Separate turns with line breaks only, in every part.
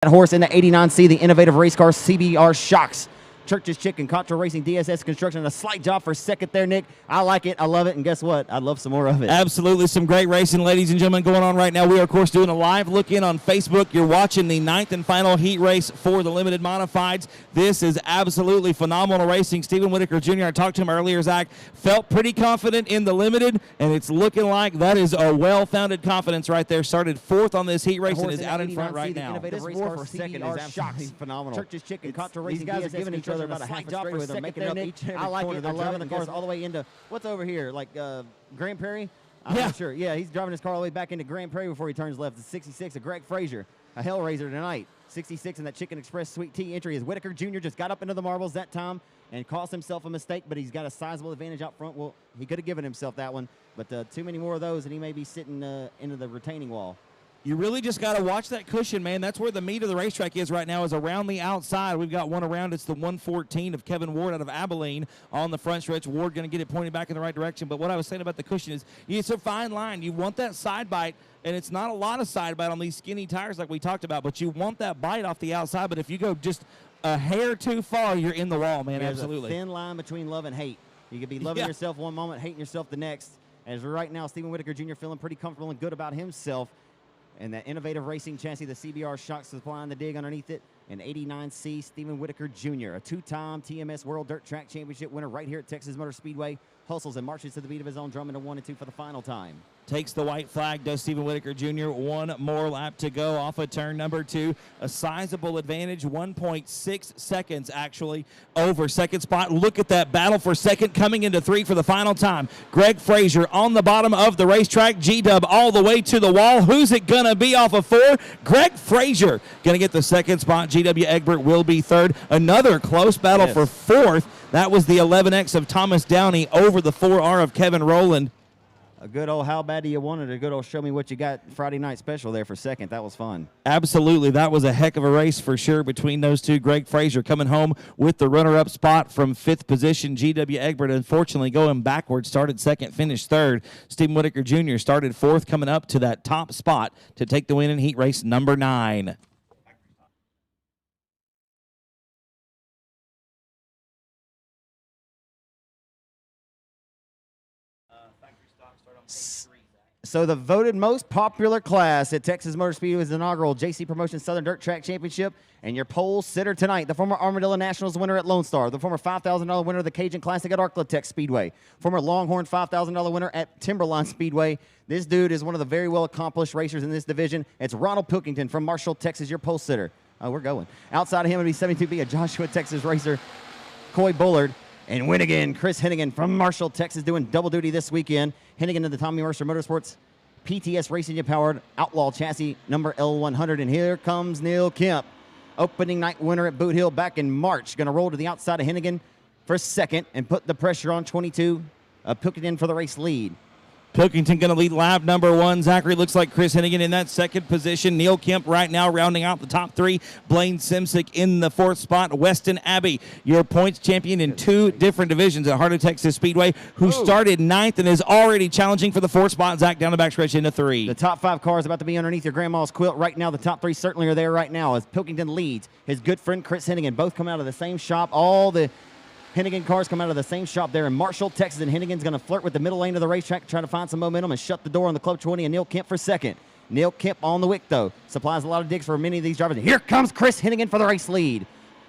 That horse in the 89C, the innovative race car CBR Shocks. Church's Chicken, Contra Racing, DSS Construction. A slight job for second there, Nick. I like it. I love it. And guess what? I'd love some more of it.
Absolutely. Some great racing, ladies and gentlemen, going on right now. We are, of course, doing a live look-in on Facebook. You're watching the 9th and final heat race for the Limited Modifieds. This is absolutely phenomenal racing. Stephen Whitaker Jr., I talked to him earlier, Zach, felt pretty confident in the Limited, and it's looking like that is a well-founded confidence right there. Started 4th on this heat race and is out in front right now.
This war for second is absolutely phenomenal. Church's Chicken, Contra Racing, these guys are giving each other about a half a straightaway with them, making up each and every corner. They're driving the cars all the way into, what's over here, like Grand Prairie? I'm not sure. Yeah, he's driving his car all the way back into Grand Prairie before he turns left. The 66 of Greg Frazier, a Hellraiser tonight. 66 in that Chicken Express Sweet Tea entry as Whitaker Jr. just got up into the marbles that time and cost himself a mistake, but he's got a sizable advantage out front. Well, he could have given himself that one, but too many more of those, and he may be sitting into the retaining wall.
You really just got to watch that cushion, man. That's where the meat of the racetrack is right now, is around the outside. We've got one around. It's the 114 of Kevin Ward out of Abilene on the front stretch. Ward going to get it pointed back in the right direction. But what I was saying about the cushion is it's a fine line. You want that side bite, and it's not a lot of side bite on these skinny tires like we talked about, but you want that bite off the outside. But if you go just a hair too far, you're in the wall, man.
There's
absolutely.
A thin line between love and hate. You could be loving yourself one moment, hating yourself the next. As right now, Stephen Whitaker Jr. feeling pretty comfortable and good about himself. And that innovative racing chassis, the CBR Shocks, supplying the dig underneath it. An 89C, Stephen Whitaker Jr., a two-time TMS World Dirt Track Championship winner right here at Texas Motor Speedway. Hustles and marches to the beat of his own drum into 1 and 2 for the final time.
Takes the white flag, does Stephen Whitaker Jr. One more lap to go off of turn number 2. A sizable advantage, 1.6 seconds actually over second spot. Look at that battle for second coming into 3 for the final time. Greg Frazier on the bottom of the racetrack. G-Dub all the way to the wall. Who's it going to be off of 4? Greg Frazier going to get the second spot. G.W. Egbert will be third. Another close battle for 4th. That was the 11X of Thomas Downey over the 4R of Kevin Rowland.
A good old how bad do you want it? A good old show me what you got Friday night special there for second. That was fun.
Absolutely. That was a heck of a race for sure between those two. Greg Frazier coming home with the runner-up spot from 5th position. G.W. Egbert, unfortunately, going backwards, started second, finished third. Stephen Whitaker Jr. started 4th, coming up to that top spot to take the win in heat race number 9.
So the voted most popular class at Texas Motor Speedway's inaugural JC Promotions Southern Dirt Track Championship, and your pole sitter tonight, the former Armadillo Nationals winner at Lone Star, the former $5,000 winner of the Cajun Classic at Arclitech Speedway, former Longhorn $5,000 winner at Timberline Speedway. This dude is one of the very well-accomplished racers in this division. It's Ronald Pilkington from Marshall, Texas, your pole sitter. Oh, we're going. Outside of him would be 72B, a Joshua, Texas racer, Coy Bullard. And win again, Chris Hennigan from Marshall, Texas, doing double duty this weekend. Hennigan to the Tommy Mercer Motorsports PTS Racing powered Outlaw chassis number L100. And here comes Neil Kemp, opening night winner at Boot Hill back in March. Going to roll to the outside of Hennigan for second and put the pressure on 22. Pilkington for the race lead.
Pilkington going to lead lap number 1. Zachary looks like Chris Hennigan in that second position. Neil Kemp right now rounding out the top 3. Blaine Simsick in the 4th spot. Weston Abbey, your points champion in 2 different divisions at Heart of Texas Speedway, who started 9th and is already challenging for the 4th spot. Zach down the backstretch into 3.
The top 5 cars about to be underneath your grandma's quilt right now. The top 3 certainly are there right now as Pilkington leads. His good friend Chris Hennigan, both come out of the same shop. All the Hennigan cars come out of the same shop there in Marshall, Texas, and Hennigan's going to flirt with the middle lane of the racetrack, trying to find some momentum and shut the door on the Club 20 and Neil Kemp for second. Neil Kemp on the wick, though. Supplies a lot of digs for many of these drivers. Here comes Chris Hennigan for the race lead.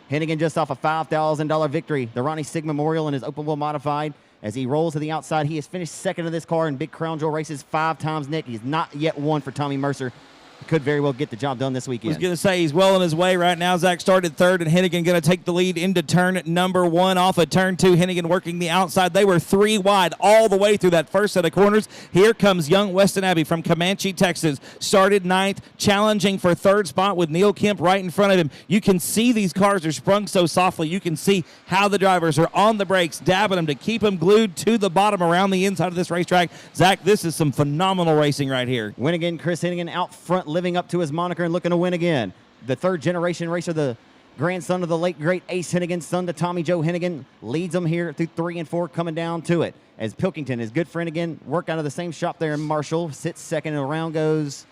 Hennigan just off a $5,000 victory. The Ronnie Sig Memorial in his open wheel modified. As he rolls to the outside, he has finished second in this car in Big Crown Jewel races 5 times, Nick. He's not yet won for Tommy Mercer. Could very well get the job done this weekend.
I was going to say he's well on his way right now. Zach started 3rd, and Hennigan going to take the lead into turn number 1 off of turn 2. Hennigan working the outside. They were 3 wide all the way through that first set of corners. Here comes young Weston Abbey from Comanche, Texas. Started 9th, challenging for 3rd spot with Neil Kemp right in front of him. You can see these cars are sprung so softly. You can see how the drivers are on the brakes, dabbing them to keep them glued to the bottom around the inside of this racetrack. Zach, this is some phenomenal racing right here.
Win again, Chris Hennigan out front, living up to his moniker and looking to win again. The 3rd generation racer, the grandson of the late great Ace Hennigan, son to Tommy Joe Hennigan, leads them here through 3 and 4, coming down to it. As Pilkington, his good friend again, work out of the same shop there in Marshall, sits second, and around goes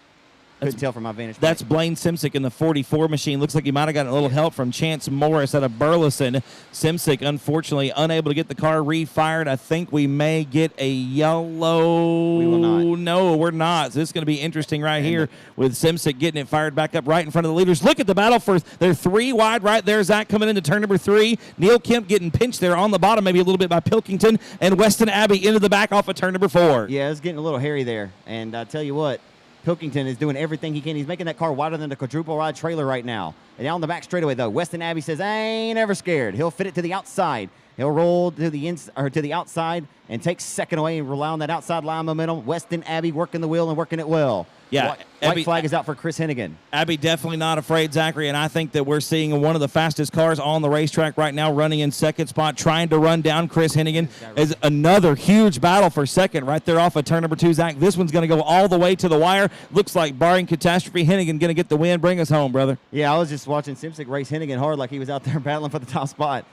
Couldn't tell from my vantage point.
That's Blaine Simsick in the 44 machine. Looks like he might have gotten a little help from Chance Morris out of Burleson. Simsick, unfortunately, unable to get the car refired. I think we may get a yellow.
We will not.
No, we're not. So this is going to be interesting right here with Simsick getting it fired back up right in front of the leaders. Look at the battle for they're 3 wide right there. Zach coming into turn number 3. Neil Kemp getting pinched there on the bottom, maybe a little bit by Pilkington, and Weston Abbey into the back off of turn number 4.
Yeah, it's getting a little hairy there. And I tell you what, Pilkington is doing everything he can. He's making that car wider than the quadruple ride trailer right now. And down the back straightaway, though, Weston Abbey says, I ain't ever scared. He'll fit it to the outside. He'll roll to the outside and take second away and rely on that outside line momentum. Weston Abbey working the wheel and working it well.
Yeah,
White flag is out for Chris Hennigan.
Abbey definitely not afraid, Zachary, and I think that we're seeing one of the fastest cars on the racetrack right now running in second spot, trying to run down Chris Hennigan. Is another huge battle for second right there off of turn number 2, Zach. This one's going to go all the way to the wire. Looks like, barring catastrophe, Hennigan going to get the win. Bring us home, brother.
Yeah, I was just watching Simsick race Hennigan hard like he was out there battling for the top spot.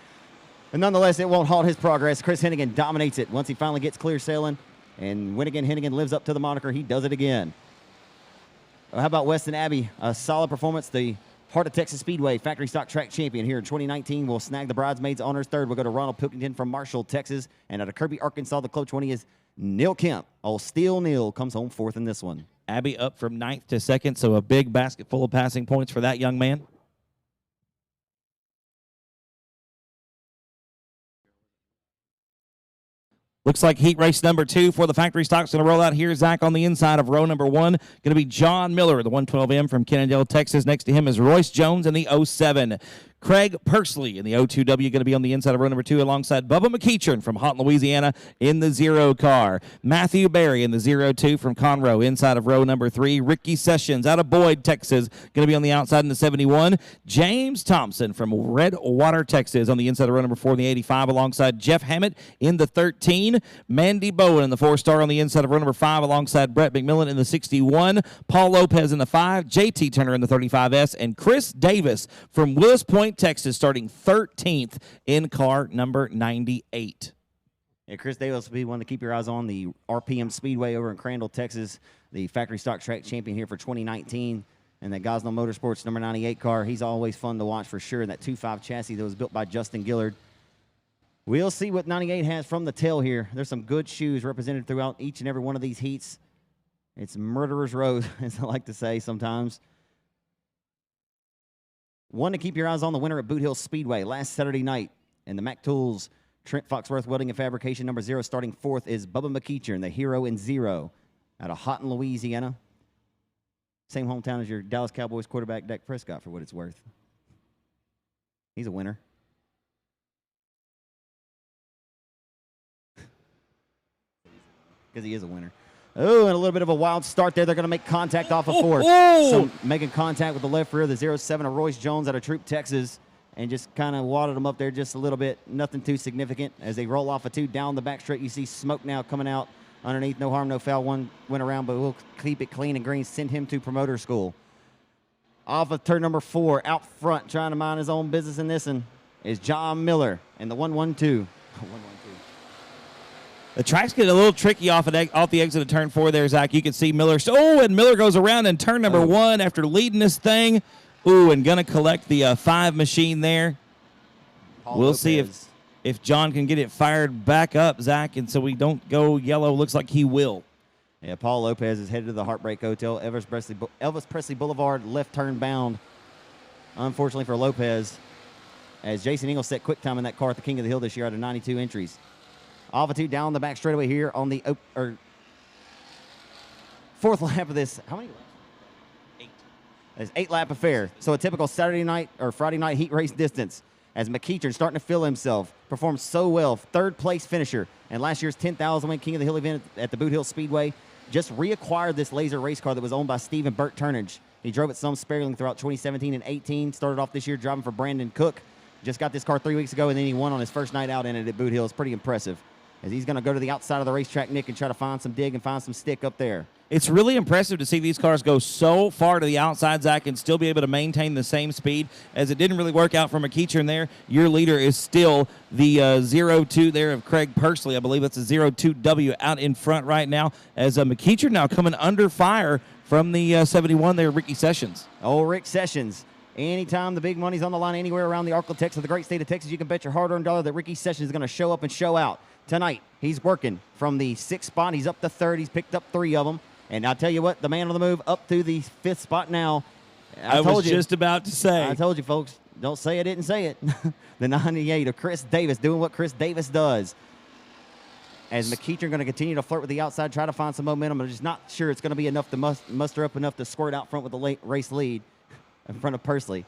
But nonetheless, it won't halt his progress. Chris Hennigan dominates it once he finally gets clear sailing. And when again Hennigan lives up to the moniker, he does it again. How about Weston Abbey? A solid performance. The Heart of Texas Speedway factory stock track champion here in 2019 will snag the bridesmaids honors third. We'll go to Ronald Pilkington from Marshall, Texas. And out of Kirby, Arkansas, the Club 20 is Neil Kemp. Old Steel Neil comes home fourth in this one.
Abbey up from 9th to 2nd, so a big basket full of passing points for that young man. Looks like heat race number 2 for the factory stock's going to roll out here. Zach on the inside of row number 1. Going to be John Miller, the 112M from Kennedale, Texas. Next to him is Royce Jones in the 07. Craig Persley in the 02W going to be on the inside of row number 2 alongside Bubba McEachern from Houghton, Louisiana in the 0 car. Matthew Berry in the 02 from Conroe inside of row number 3. Ricky Sessions out of Boyd, Texas, going to be on the outside in the 71. James Thompson from Redwater, Texas on the inside of row number 4 in the 85 alongside Jeff Hammett in the 13. Mandy Bowen in the 4-star on the inside of row number 5 alongside Brett McMillan in the 61. Paul Lopez in the 5. JT Turner in the 35S. And Chris Davis from Willis Point, Texas, starting 13th in car number 98.
Yeah, Chris Davis will be one to keep your eyes on. The RPM Speedway over in Crandall, Texas, the factory stock track champion here for 2019. And that Gosnell Motorsports number 98 car, he's always fun to watch for sure. And that 2.5 chassis that was built by Justin Gillard. We'll see what 98 has from the tail here. There's some good shoes represented throughout each and every one of these heats. It's Murderer's Row, as I like to say sometimes. One to keep your eyes on, the winner at Boot Hill Speedway last Saturday night. And the Mac Tools, Trent Foxworth Welding and Fabrication number 0, starting 4th is Bubba McEachern, the hero in 0, out of Houghton, Louisiana. Same hometown as your Dallas Cowboys quarterback, Dak Prescott, for what it's worth. He's a winner. Because he is a winner. Oh, and a little bit of a wild start there. They're going to make contact off of 4. So making contact with the left rear of the 07 of Royce Jones out of Troop, Texas, and just kind of wadded them up there just a little bit. Nothing too significant. As they roll off of 2 down the back straight, you see smoke now coming out underneath. No harm, no foul. One went around, but we'll keep it clean and green. Send him to promoter school. Off of turn number 4, out front, trying to mind his own business in this one, is John Miller and the 112.
The track's getting a little tricky off the exit of turn 4 there, Zach. You can see Miller. And Miller goes around in turn number 1 after leading this thing. Ooh, and going to collect the 5 machine there. We'll see if John can get it fired back up, Zach, and so we don't go yellow. Looks like he will.
Yeah, Paul Lopez is headed to the Heartbreak Hotel, Elvis Presley Boulevard, left turn bound. Unfortunately for Lopez, as Jason Ingle set quick time in that car at the King of the Hill this year out of 92 entries. Off of 2 down the back straightaway here on the 4th lap of this. How many laps? 8. It's 8-lap affair. So a typical Saturday night or Friday night heat race distance. As McEachern starting to feel himself, performed so well, 3rd place finisher, and last year's 10,000 win King of the Hill event at the Boot Hill Speedway. Just reacquired this laser race car that was owned by Stephen Burt Turnage. He drove it some sparingly throughout 2017 and 18. Started off this year driving for Brandon Cook. Just got this car 3 weeks ago, and then he won on his first night out in it at Boot Hill. It's pretty impressive. As he's going to go to the outside of the racetrack, Nick, and try to find some dig and find some stick up there.
It's really impressive to see these cars go so far to the outside, Zach, and still be able to maintain the same speed. As it didn't really work out for McEachern there, your leader is still the 02 there of Craig Persley. I believe that's a 02W out in front right now. As McEachern now coming under fire from the 71 there, Ricky Sessions.
Oh, Rick Sessions. Anytime the big money's on the line anywhere around the Arklatex of the great state of Texas, you can bet your hard-earned dollar that Ricky Sessions is going to show up and show out. Tonight, he's working from the 6th spot. He's up to 3rd. He's picked up 3 of them. And I'll tell you what, the man on the move up to the 5th spot now.
I was just about to say.
I told you, folks. Don't say I didn't say it. The 98 of Chris Davis doing what Chris Davis does. As McEachern going to continue to flirt with the outside, try to find some momentum. I'm just not sure it's going to be enough to muster up enough to squirt out front with the race lead in front of Pursley.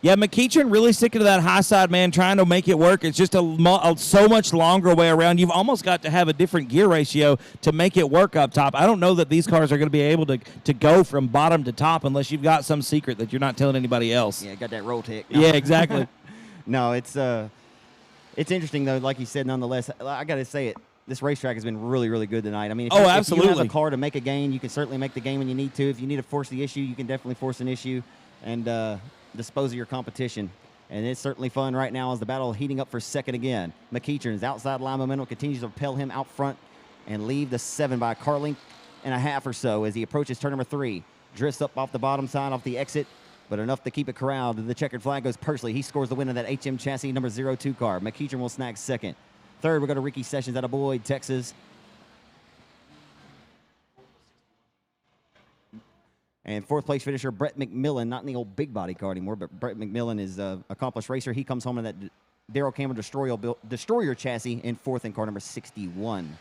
Yeah, McEachern really sticking to that high side, man, trying to make it work. It's just a so much longer way around. You've almost got to have a different gear ratio to make it work up top. I don't know that these cars are going to be able to go from bottom to top unless you've got some secret that you're not telling anybody else.
Yeah, got that roll tech.
Yeah, exactly.
No, it's interesting, though, like you said, nonetheless. I got to say it. This racetrack has been really, really good tonight. I mean,
absolutely.
If you have a car to make a gain, you can certainly make the gain when you need to. If you need to force the issue, you can definitely force an issue and dispose of your competition. And it's certainly fun right now as the battle heating up for second again. McEachern's outside line momentum continues to propel him out front and leave the 7 by a car length and a half or so as he approaches turn number 3. Drifts up off the bottom side off the exit, but enough to keep it corralled. The checkered flag goes Pursley. He scores the win of that HM chassis number 02 car. McEachern will snag second. Third, we'll go to Ricky Sessions out of Boyd, Texas. And fourth place finisher, Brett McMillan, not in the old big body car anymore, but Brett McMillan is an accomplished racer. He comes home in that Darrell Cameron Destroyer chassis in fourth in car number 61.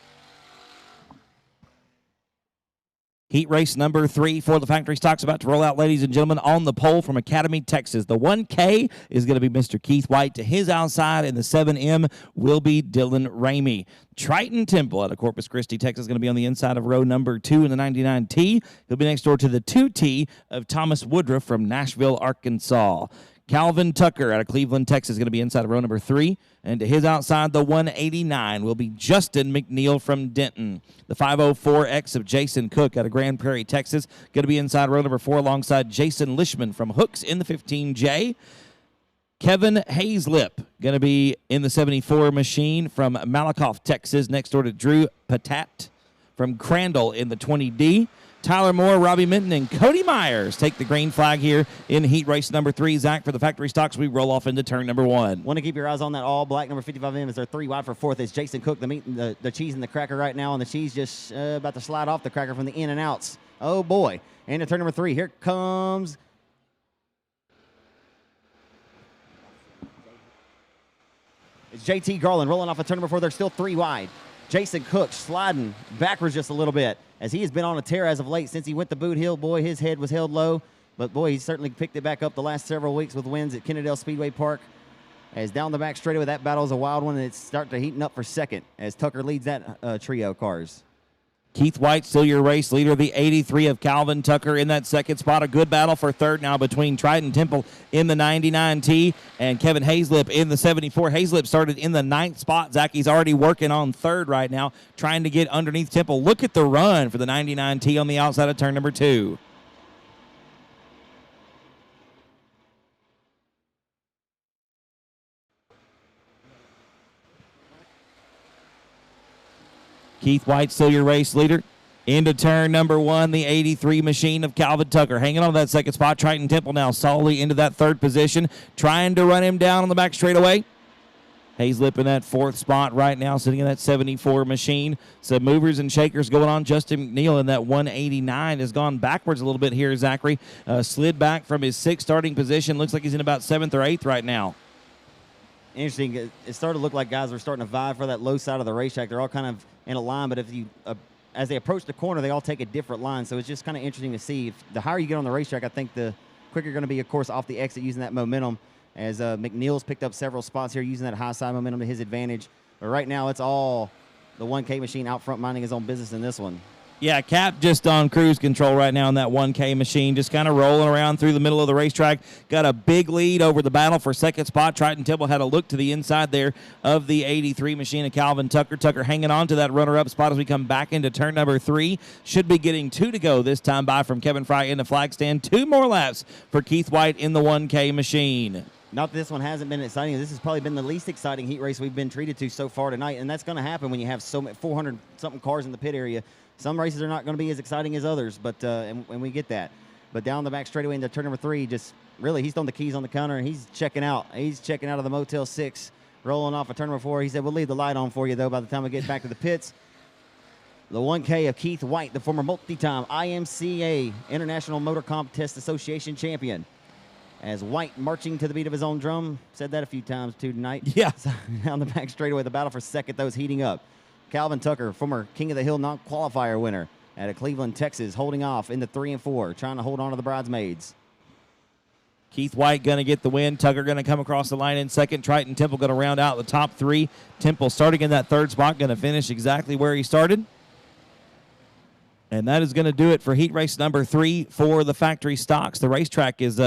Heat race number 3 for the factory stocks about to roll out, ladies and gentlemen, on the pole from Academy, Texas. The 1K is going to be Mr. Keith White. To his outside, and the 7M will be Dylan Ramey. Triton Temple out of Corpus Christi, Texas, is going to be on the inside of row number 2 in the 99T. He'll be next door to the 2T of Thomas Woodruff from Nashville, Arkansas. Calvin Tucker out of Cleveland, Texas, is going to be inside of row number 3. And to his outside, the 189 will be Justin McNeil from Denton. The 504X of Jason Cook out of Grand Prairie, Texas, going to be inside row number 4 alongside Jason Lishman from Hooks in the 15J. Kevin Hazlip going to be in the 74 machine from Malakoff, Texas, next door to Drew Patat from Crandall in the 20D. Tyler Moore, Robbie Minton, and Cody Myers take the green flag here in heat race number 3. Zach, for the factory stocks, we roll off into turn number 1.
Want to keep your eyes on that all black number 55M as they're 3 wide for fourth. It's Jason Cook, the cheese and the cracker right now, and the cheese just about to slide off the cracker from the in and outs. Oh, boy. And to turn number 3, here comes it's JT Garland rolling off of turn number 4. They're still 3 wide. Jason Cook sliding backwards just a little bit as he has been on a tear as of late since he went to Boot Hill. Boy, his head was held low, but boy, he's certainly picked it back up the last several weeks with wins at Kennedale Speedway Park. As down the back straightaway, that battle is a wild one, and it's starting to heating up for second as Tucker leads that trio of cars.
Keith White, still your race leader, the 83 of Calvin Tucker in that second spot. A good battle for third now between Triton Temple in the 99T and Kevin Hazlip in the 74. Hazlip started in the 9th spot. Zach, he's already working on third right now, trying to get underneath Temple. Look at the run for the 99T on the outside of turn number 2. Keith White, still your race leader. Into turn number 1, the 83 machine of Calvin Tucker. Hanging on to that second spot. Triton Temple now solidly into that third position. Trying to run him down on the back straightaway. Hazlip in that 4th spot right now, sitting in that 74 machine. Some movers and shakers going on. Justin McNeil in that 189 has gone backwards a little bit here, Zachary. Slid back from his 6th starting position. Looks like he's in about 7th or 8th right now.
Interesting. It started to look like guys were starting to vie for that low side of the racetrack. They're all kind of in a line, but if you as they approach the corner, they all take a different line. So it's just kind of interesting to see. The higher you get on the racetrack, I think the quicker you're going to be, of course, off the exit using that momentum. As McNeil's picked up several spots here using that high side momentum to his advantage. But right now, it's all the 1K machine out front minding his own business in this one.
Yeah, Cap just on cruise control right now in that 1K machine, just kind of rolling around through the middle of the racetrack. Got a big lead over the battle for second spot. Triton Temple had a look to the inside there of the 83 machine of Calvin Tucker. Tucker hanging on to that runner-up spot as we come back into turn number 3. Should be getting 2 to go this time by from Kevin Fry in the flag stand. 2 more laps for Keith White in the 1K machine.
Not that this one hasn't been exciting. This has probably been the least exciting heat race we've been treated to so far tonight, and that's going to happen when you have 400-something cars in the pit area. Some races are not going to be as exciting as others, but and we get that. But down the back straightaway into turn number 3, just really he's throwing the keys on the counter, and he's checking out. He's checking out of the Motel 6, rolling off of turn number 4. He said, we'll leave the light on for you, though, by the time we get back to the pits. The 1K of Keith White, the former multi-time IMCA International Motor Contest Association champion. As White marching to the beat of his own drum. Said that a few times, too, tonight.
Yeah.
So, down the back straightaway, the battle for second, though, is heating up. Calvin Tucker, former King of the Hill non-qualifier winner out of Cleveland, Texas, holding off into 3 and 4, trying to hold on to the bridesmaids.
Keith White going to get the win. Tucker going to come across the line in second. Triton Temple going to round out the top 3. Temple starting in that third spot, going to finish exactly where he started. And that is going to do it for heat race number 3 for the factory stocks. The racetrack is